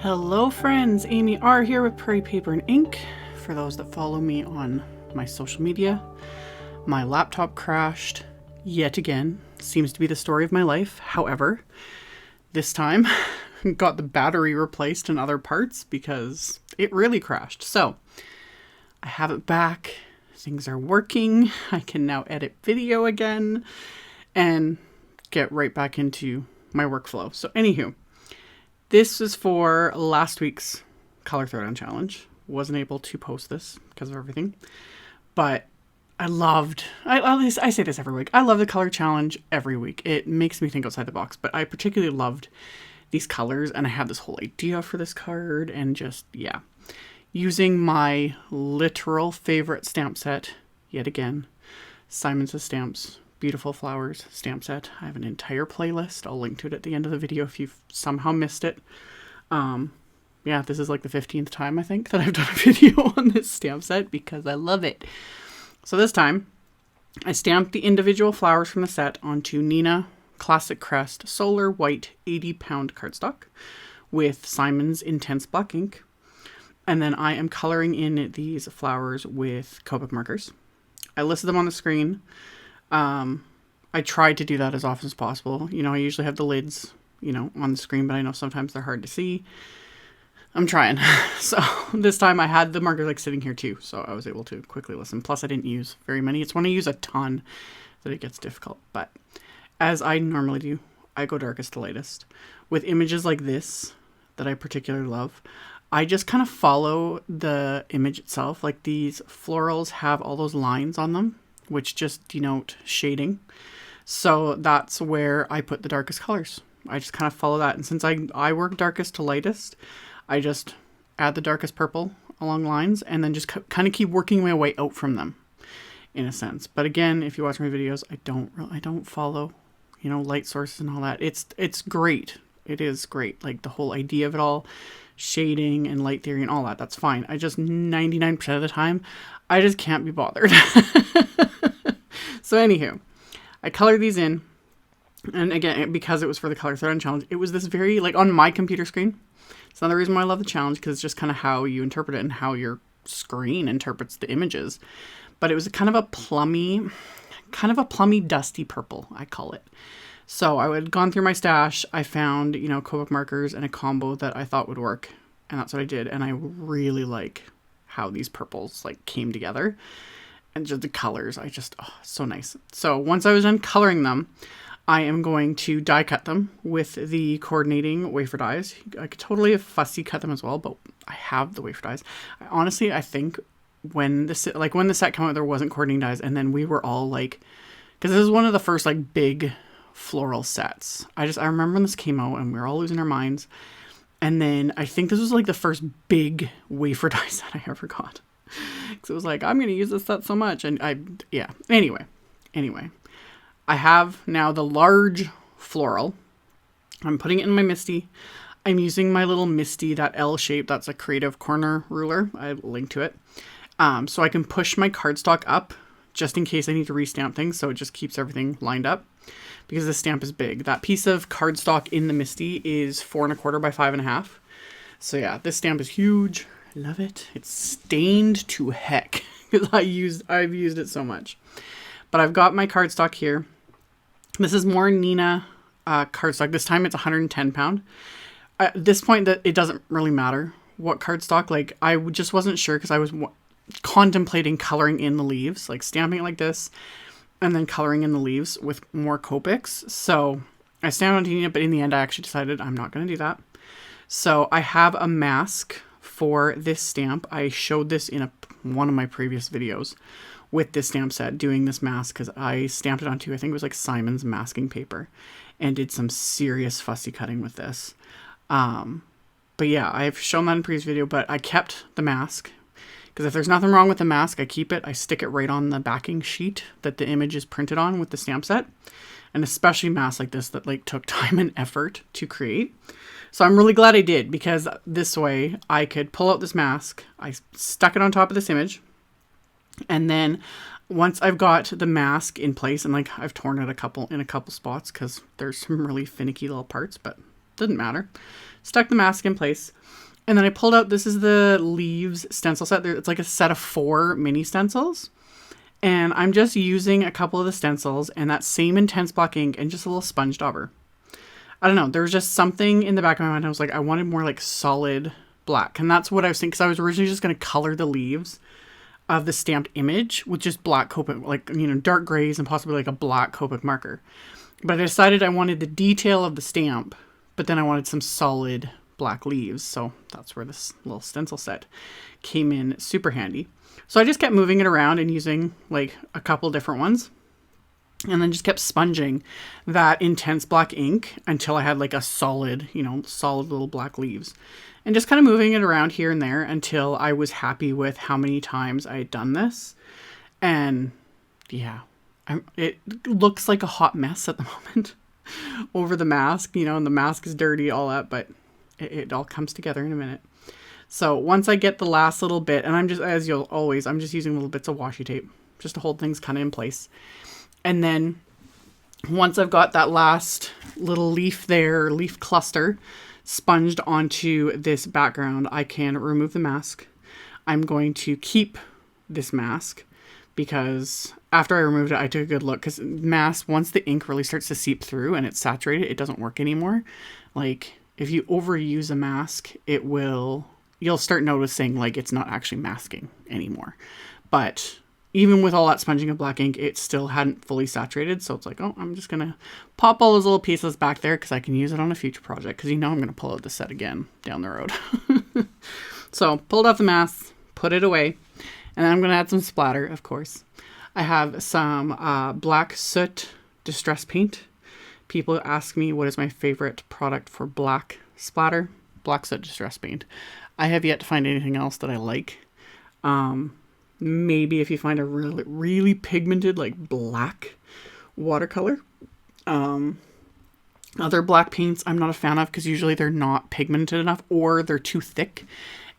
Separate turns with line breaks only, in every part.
Hello friends, AmyR here with Prairie Paper and Ink. For those that follow me on my social media, my laptop crashed yet again. Seems to be the story of my life. However, this time got the battery replaced and other parts because it really crashed. So I have it back. Things are working. I can now edit video again and get right back into my workflow. So anywho, this is for last week's Color Throwdown Challenge. Wasn't able to post this because of everything. But I say this every week. I love the color challenge every week. It makes me think outside the box. But I particularly loved these colors. And I had this whole idea for this card. And just, yeah. Using my literal favorite stamp set, yet again. Simon Says Stamps. Beautiful Flowers stamp set. I have an entire playlist. I'll link to it at the end of the video if you've somehow missed it. Yeah, this is like the 15th time I think that I've done a video on this stamp set because I love it. So this time I stamped the individual flowers from the set onto Neenah Classic Crest Solar White 80-pound cardstock with Simon's Intense Black ink. And then I am coloring in these flowers with Copic markers. I listed them on the screen. I tried to do that as often as possible. You know, I usually have the lids, you know, on the screen, but I know sometimes they're hard to see. I'm trying. So this time I had the markers like sitting here too, so I was able to quickly listen. Plus I didn't use very many. It's when I use a ton that it gets difficult. But as I normally do, I go darkest to lightest. With images like this that I particularly love, I just kind of follow the image itself. Like these florals have all those lines on them, which just denote shading. So that's where I put the darkest colors. I just kind of follow that. And since I work darkest to lightest, I just add the darkest purple along lines and then just kind of keep working my way out from them in a sense. But again, if you watch my videos, I don't follow, you know, light sources and all that. It's great. It is great. Like the whole idea of it all, shading and light theory and all that, that's fine. I just 99% of the time, I just can't be bothered. So anywho, I colored these in, and again, because it was for the Color Throwdown Challenge, it was this very, like on my computer screen. It's another reason why I love the challenge, because it's just kind of how you interpret it and how your screen interprets the images. But it was kind of a plummy, dusty purple, I call it. So I had gone through my stash, I found, you know, Copic markers and a combo that I thought would work, and that's what I did. And I really like how these purples like came together. And just the colors, so nice. So once I was done coloring them, I am going to die cut them with the coordinating wafer dies. I could totally fussy cut them as well, but I have the wafer dies. I think when the set came out, there wasn't coordinating dies, and then we were all like, because this is one of the first like big floral sets. I remember when this came out and we were all losing our minds. And then I think this was like the first big wafer die set I ever got. Because it was like, I'm going to use this set so much. And anyway, I have now the large floral. I'm putting it in my MISTI. I'm using my little MISTI, that L shape. That's a creative corner ruler. I linked to it. So I can push my cardstock up just in case I need to restamp things. So it just keeps everything lined up because the stamp is big. That piece of cardstock in the MISTI is 4 1/4 by 5.5. So yeah, this stamp is huge. I love it. It's stained to heck because I've used it so much. But I've got my cardstock here. This is more Neenah cardstock. This time it's 110 pound. At this point, that it doesn't really matter what cardstock. Like I just wasn't sure because I was contemplating coloring in the leaves, like stamping it like this, and then coloring in the leaves with more Copics. So I stamped on Neenah, but in the end, I actually decided I'm not going to do that. So I have a mask for this stamp. I showed this in one of my previous videos with this stamp set, doing this mask because I stamped it onto, I think it was like Simon's masking paper, and did some serious fussy cutting with this. But yeah, I've shown that in a previous video, but I kept the mask because if there's nothing wrong with the mask, I keep it. I stick it right on the backing sheet that the image is printed on with the stamp set, and especially masks like this that like took time and effort to create. So I'm really glad I did, because this way I could pull out this mask. I stuck it on top of this image. And then once I've got the mask in place, and like I've torn it in a couple spots because there's some really finicky little parts, but didn't matter. Stuck the mask in place. And then I pulled out, this is the Leaves stencil set. It's like a set of 4 mini stencils. And I'm just using a couple of the stencils and that same intense black ink and just a little sponge dauber. I don't know. There was just something in the back of my mind. I was like, I wanted more like solid black. And that's what I was thinking. Because I was originally just going to color the leaves of the stamped image with just black Copic, like, you know, dark grays and possibly like a black Copic marker. But I decided I wanted the detail of the stamp, but then I wanted some solid black leaves. So that's where this little stencil set came in super handy. So I just kept moving it around and using like a couple different ones. And then just kept sponging that intense black ink until I had like a solid, you know, solid little black leaves. And just kind of moving it around here and there until I was happy with how many times I had done this. And yeah, it looks like a hot mess at the moment over the mask, you know, and the mask is dirty, all that, but it all comes together in a minute. So once I get the last little bit, and I'm just, as you'll always, I'm just using little bits of washi tape just to hold things kind of in place. And then once I've got that last little leaf there, leaf cluster sponged onto this background, I can remove the mask. I'm going to keep this mask because after I removed it, I took a good look because mask, once the ink really starts to seep through and it's saturated, it doesn't work anymore. Like if you overuse a mask, you'll start noticing like it's not actually masking anymore. But even with all that sponging of black ink, it still hadn't fully saturated. So it's like, oh, I'm just going to pop all those little pieces back there because I can use it on a future project. Because you know I'm going to pull out the set again down the road. So pulled off the mask, put it away. And then I'm going to add some splatter, of course. I have some black soot distress paint. People ask me what is my favorite product for black splatter. Black soot distress paint. I have yet to find anything else that I like. Maybe if you find a really, really pigmented, like black watercolor. Other black paints I'm not a fan of because usually they're not pigmented enough or they're too thick.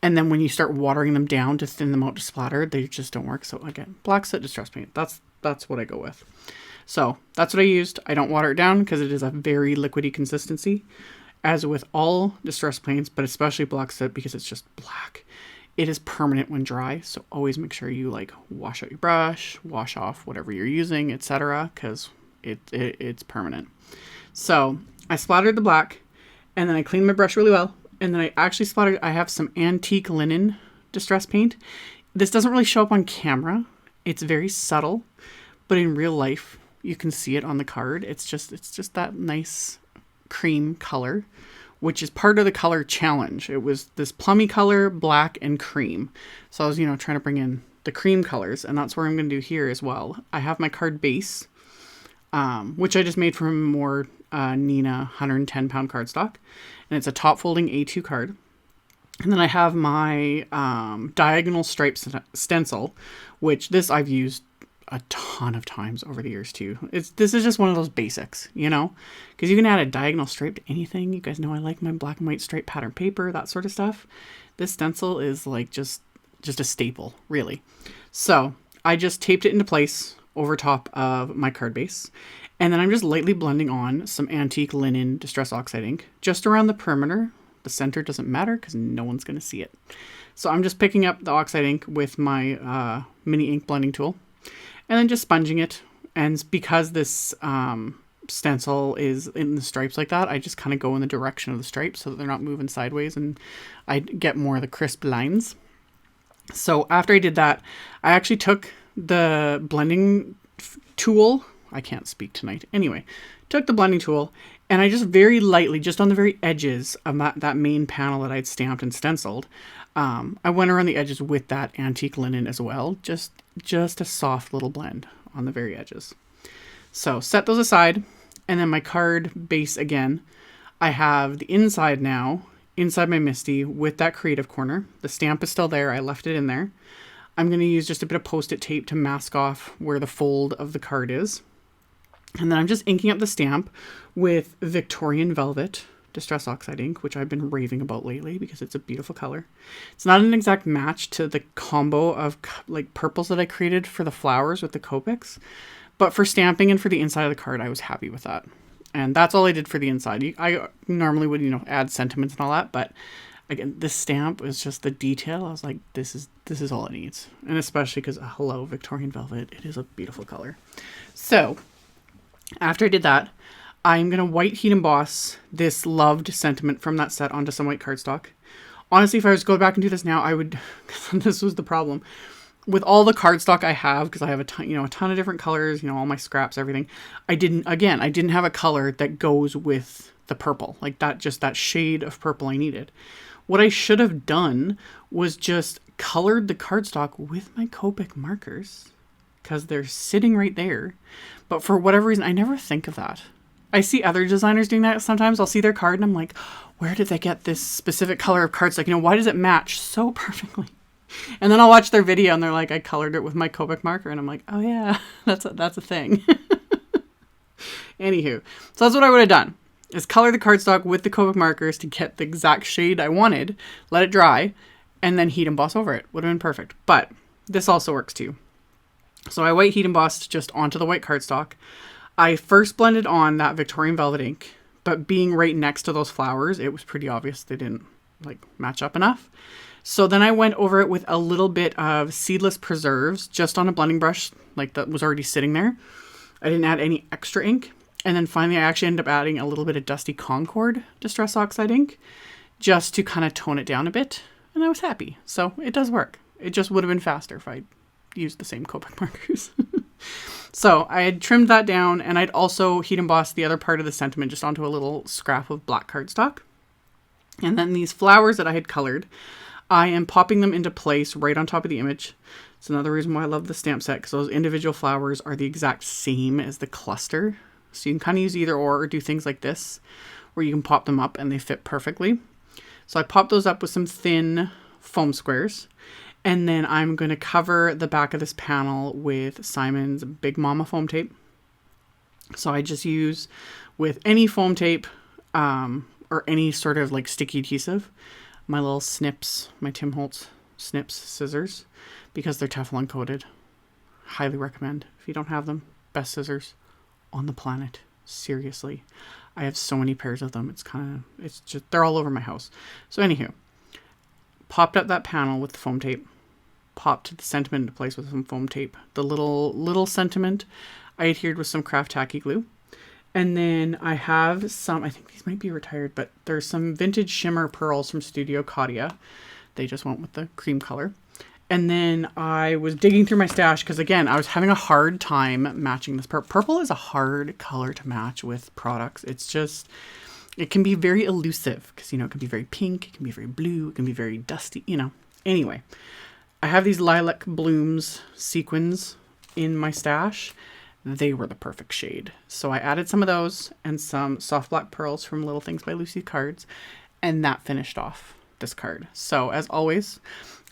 And then when you start watering them down to thin them out to splatter, they just don't work. So again, black soot distress paint. That's what I go with. So that's what I used. I don't water it down because it is a very liquidy consistency. As with all distress paints, but especially black soot because it's just black. It is permanent when dry, so always make sure you like wash out your brush, wash off whatever you're using, etc. because it's permanent. So I splattered the black, and then I cleaned my brush really well, and then I actually splattered, I have some antique linen distress paint. This doesn't really show up on camera. It's very subtle, but in real life, you can see it on the card. It's just that nice cream color, which is part of the color challenge. It was this plummy color, black and cream. So I was, trying to bring in the cream colors, and that's what I'm going to do here as well. I have my card base, which I just made from more Neenah 110 pound cardstock, and it's a top folding A2 card. And then I have my diagonal stripe stencil, which this I've used a ton of times over the years too. This is just one of those basics, because you can add a diagonal stripe to anything. You guys know I like my black and white stripe pattern paper, that sort of stuff. This stencil is like just a staple, really. So I just taped it into place over top of my card base. And then I'm just lightly blending on some antique linen Distress Oxide ink just around the perimeter. The center doesn't matter because no one's going to see it. So I'm just picking up the Oxide ink with my mini ink blending tool. And then just sponging it. And because this stencil is in the stripes like that, I just kind of go in the direction of the stripes so that they're not moving sideways and I get more of the crisp lines. So after I did that, I actually took the blending tool. I can't speak tonight. Anyway, took the blending tool and I just very lightly, just on the very edges of that main panel that I'd stamped and stenciled, I went around the edges with that antique linen as well. Just a soft little blend on the very edges. So set those aside. And then my card base again, I have the inside now, inside my MISTI with that creative corner. The stamp is still there. I left it in there. I'm going to use just a bit of Post-it tape to mask off where the fold of the card is. And then I'm just inking up the stamp with Victorian Velvet Distress Oxide ink, which I've been raving about lately because it's a beautiful color. It's not an exact match to the combo of like purples that I created for the flowers with the Copics, but for stamping and for the inside of the card, I was happy with that. And that's all I did for the inside. I normally would, you know, add sentiments and all that, but again, this stamp is just the detail. I was like, this is all it needs. And especially because, hello, Victorian Velvet, it is a beautiful color. So after I did that, I'm going to white heat emboss this loved sentiment from that set onto some white cardstock. Honestly, if I was to go back and do this now, I would, this was the problem. With all the cardstock I have, because I have a ton of different colors, you know, all my scraps, everything. I didn't have a color that goes with the purple, like that shade of purple I needed. What I should have done was just colored the cardstock with my Copic markers, because they're sitting right there. But for whatever reason, I never think of that. I see other designers doing that sometimes. I'll see their card and I'm like, where did they get this specific color of cardstock? You know, why does it match so perfectly? And then I'll watch their video and they're like, I colored it with my Copic marker. And I'm like, oh yeah, that's a thing. Anywho, so that's what I would have done, is color the cardstock with the Copic markers to get the exact shade I wanted, let it dry, and then heat emboss over it. Would have been perfect. But this also works too. So I white heat embossed just onto the white cardstock. I first blended on that Victorian Velvet ink, but being right next to those flowers, it was pretty obvious they didn't like match up enough. So then I went over it with a little bit of Seedless Preserves just on a blending brush, like that was already sitting there. I didn't add any extra ink. And then finally I actually ended up adding a little bit of Dusty Concord Distress Oxide ink just to kind of tone it down a bit. And I was happy. So it does work. It just would have been faster if I used the same Copic markers. So I had trimmed that down, and I'd also heat embossed the other part of the sentiment just onto a little scrap of black cardstock. And then these flowers that I had colored, I am popping them into place right on top of the image. It's another reason why I love the stamp set, because those individual flowers are the exact same as the cluster. So you can kind of use either or do things like this, where you can pop them up and they fit perfectly. So I popped those up with some thin foam squares. And then I'm going to cover the back of this panel with Simon's Big Mama foam tape. So I just use with any foam tape or any sort of like sticky adhesive, my little snips, my Tim Holtz snips scissors, because they're Teflon coated. Highly recommend. If you don't have them, best scissors on the planet. Seriously. I have so many pairs of them. It's just, they're all over my house. So anywho, popped up that panel with the foam tape, popped the sentiment into place with some foam tape. The little sentiment I adhered with some craft tacky glue. And then I have some, I think these might be retired, but there's some vintage shimmer pearls from Studio Claudia. They just went with the cream color. And then I was digging through my stash because, again, I was having a hard time matching this purple. Purple is a hard color to match with products. It's just, it can be very elusive because, you know, it can be very pink, it can be very blue, it can be very dusty, you know. Anyway, I have these lilac blooms sequins in my stash. They were the perfect shade. So I added some of those and some soft black pearls from Little Things by Lucy cards, and that finished off this card. So as always,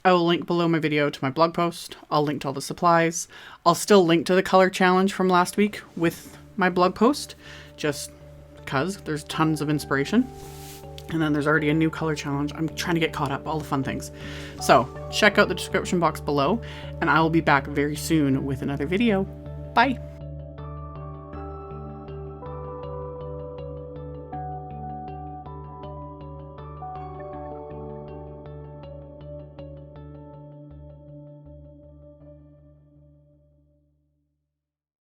I will link below my video to my blog post. I'll link to all the supplies. I'll still link to the color challenge from last week with my blog post, just because there's tons of inspiration. And then there's already a new color challenge. I'm trying to get caught up, all the fun things. So check out the description box below, and I will be back very soon with another video. Bye.